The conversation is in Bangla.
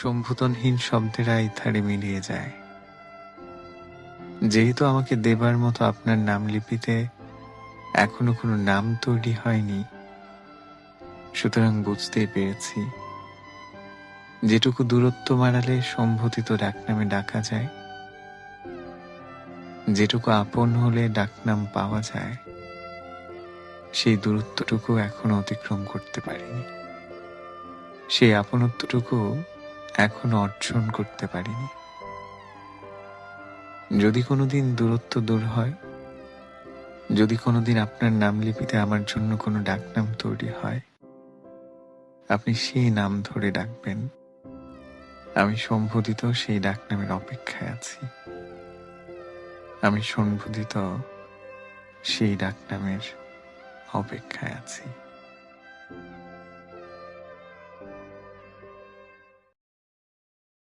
সম্বোধনহীন শব্দেরা ইথারে মিলিয়ে যায়। যেহেতু আমাকে দেবার মতো আপনার নামলিপিতে এখনো কোনো নাম তৈরি হয়নি, সুতরাং বুঝতেই পেরেছি যেটুকু দূরত্ব মারালে সম্বোধিত ডাকনামে ডাকা যায়, যেটুকু আপন হলে ডাকনাম পাওয়া যায়, সেই দূরত্বটুকু এখনো অতিক্রম করতে পারিনি। সেই আপনত্বটুকু এখনো অর্জন করতে পারিনি। যদি কোনোদিন দূরত্ব দূর হয়, যদি কোনোদিন আপনার নামলিপিতে আমার জন্য কোনো ডাকনাম তৈরি হয়, আপনি সেই নাম ধরে ডাকবেন। আমি সম্বোধিত সেই ডাকনামের অপেক্ষায় আছি। আমি সম্বোধিত সেই ডাকনামের অপেক্ষায় আছি।